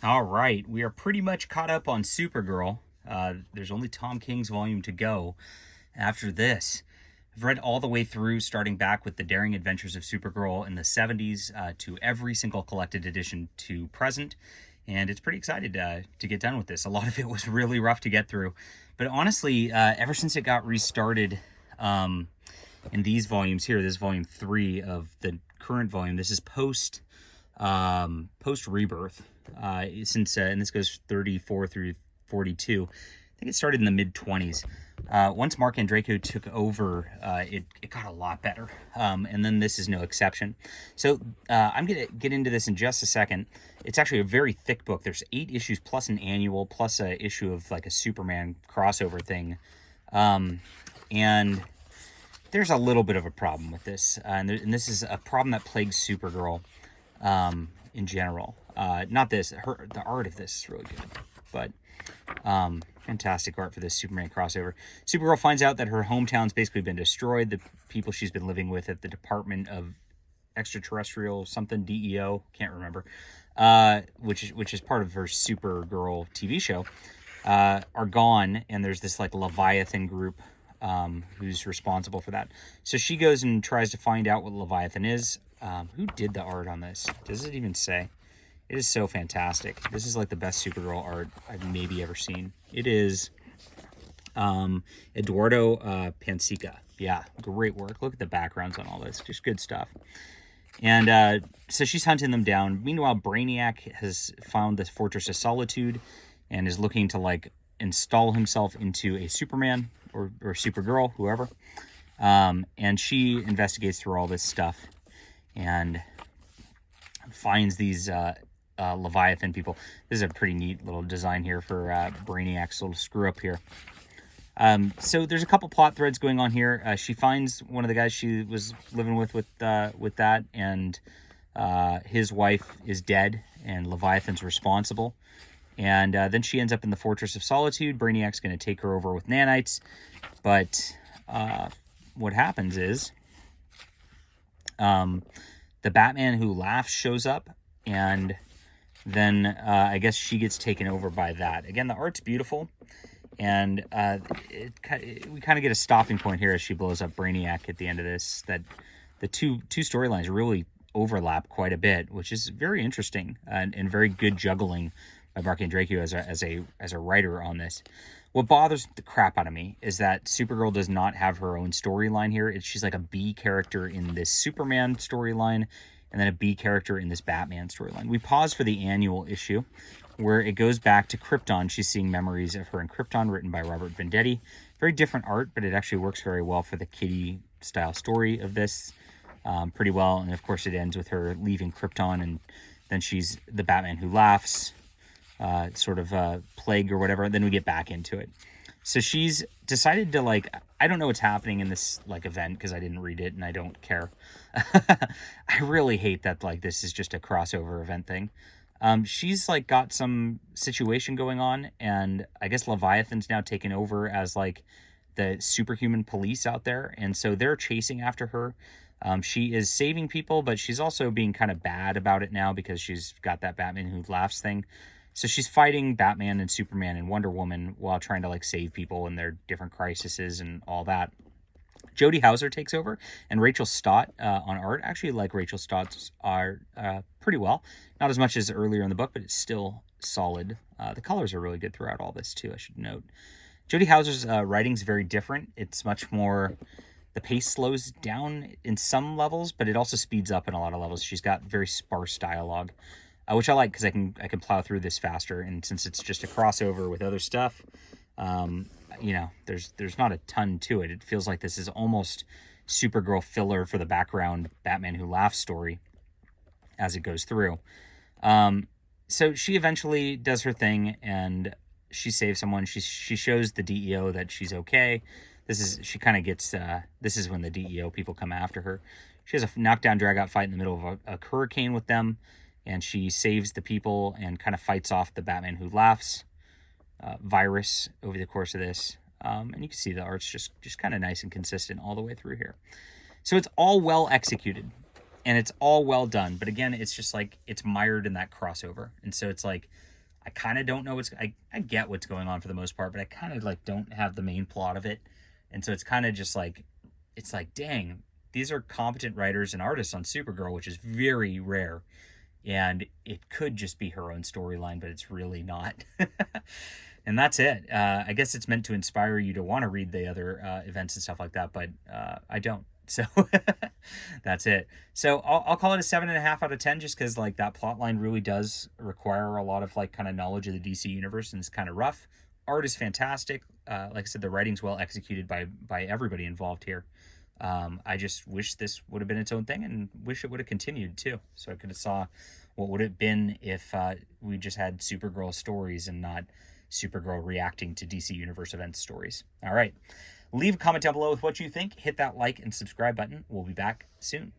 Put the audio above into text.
All right, we are pretty much caught up on Supergirl. There's only Tom King's volume to go after this. I've read all the way through, starting back with the Daring Adventures of Supergirl in the 70s to every single collected edition to present, and it's pretty excited to get done with this. A lot of it was really rough to get through, but honestly, ever since it got restarted in these volumes here, this is volume 3 of the current volume. This is post Rebirth, since and this goes 34 through 42. I think it started in the mid-20s. Once Mark Andreyko took over, it got a lot better, and then this is no exception. So I'm going to get into this in just a second. It's actually a very thick book. There's 8 issues plus an annual plus a issue of like a Superman crossover thing, and there's a little bit of a problem with this, and this is a problem that plagues Supergirl in general. Not this, the art of this is really good, but fantastic art for this Superman crossover. Supergirl finds out that her hometown's basically been destroyed. The people she's been living with at the Department of Extraterrestrial something, DEO, can't remember, which is part of her Supergirl TV show, are gone, and there's this like Leviathan group who's responsible for that. So she goes and tries to find out what Leviathan is. Who did the art on this? Does it even say? It is so fantastic. This is like the best Supergirl art I've maybe ever seen. It is Eduardo Pansica. Yeah, great work. Look at the backgrounds on all this. Just good stuff. And so she's hunting them down. Meanwhile, Brainiac has found the Fortress of Solitude and is looking to like install himself into a Superman or Supergirl, whoever. And she investigates through all this stuff and finds these Leviathan people. This is a pretty neat little design here for Brainiac's little screw up here. So there's a couple plot threads going on here. She finds one of the guys she was living with that, and his wife is dead, and Leviathan's responsible. And then she ends up in the Fortress of Solitude. Brainiac's going to take her over with nanites, but what happens is the Batman Who Laughs shows up, and then I guess she gets taken over by that. Again, the art's beautiful, and we kind of get a stopping point here as she blows up Brainiac at the end of this. That the two storylines really overlap quite a bit, which is very interesting and very good juggling by Mark Andreyko as a writer on this. What bothers the crap out of me is that Supergirl does not have her own storyline here. She's like a B character in this Superman storyline, and then a B character in this Batman storyline. We pause for the annual issue, where it goes back to Krypton. She's seeing memories of her in Krypton, written by Robert Venditti. Very different art, but it actually works very well for the Kitty-style story of this pretty well. And, of course, it ends with her leaving Krypton, and then she's the Batman Who Laughs, sort of plague or whatever. Then we get back into it. So she's decided to, like, I don't know what's happening in this, like, event because I didn't read it and I don't care. I really hate that, like, this is just a crossover event thing. She's, like, got some situation going on, and I guess Leviathan's now taken over as, like, the superhuman police out there, and so they're chasing after her. She is saving people, but she's also being kind of bad about it now because she's got that Batman Who Laughs thing. So she's fighting Batman and Superman and Wonder Woman while trying to like save people in their different crises and all that. Jody Houser takes over, and Rachel Stott on art. Actually, like Rachel Stott's art pretty well. Not as much as earlier in the book, but it's still solid. The colors are really good throughout all this too, I should note. Jody Houser's writing's very different. It's much more, the pace slows down in some levels, but it also speeds up in a lot of levels. She's got very sparse dialogue, which I like because I can plow through this faster. And since it's just a crossover with other stuff, there's not a ton to it. It feels like this is almost Supergirl filler for the background Batman Who Laughs story as it goes through. So she eventually does her thing and she saves someone. She shows the DEO that she's okay. She kind of gets, this is when the DEO people come after her. She has a knockdown, drag-out fight in the middle of a hurricane with them, and she saves the people and kind of fights off the Batman Who Laughs virus over the course of this. And you can see the art's just kind of nice and consistent all the way through here. So it's all well executed, and it's all well done. But again, it's just like, it's mired in that crossover. And so it's like, I kind of don't know I get what's going on for the most part, but I kind of like don't have the main plot of it. And so it's kind of just like, it's like, dang, these are competent writers and artists on Supergirl, which is very rare. And it could just be her own storyline, but it's really not. And that's it. I guess it's meant to inspire you to want to read the other events and stuff like that, but I don't. So that's it. So I'll call it a 7.5 out of 10, just because like that plot line really does require a lot of like kind of knowledge of the DC universe, and it's kind of rough. Art is fantastic. Like I said, the writing's well executed by everybody involved here. I just wish this would have been its own thing, and wish it would have continued too. So I could have saw what would have been if we just had Supergirl stories and not Supergirl reacting to DC Universe event stories. All right. Leave a comment down below with what you think. Hit that like and subscribe button. We'll be back soon.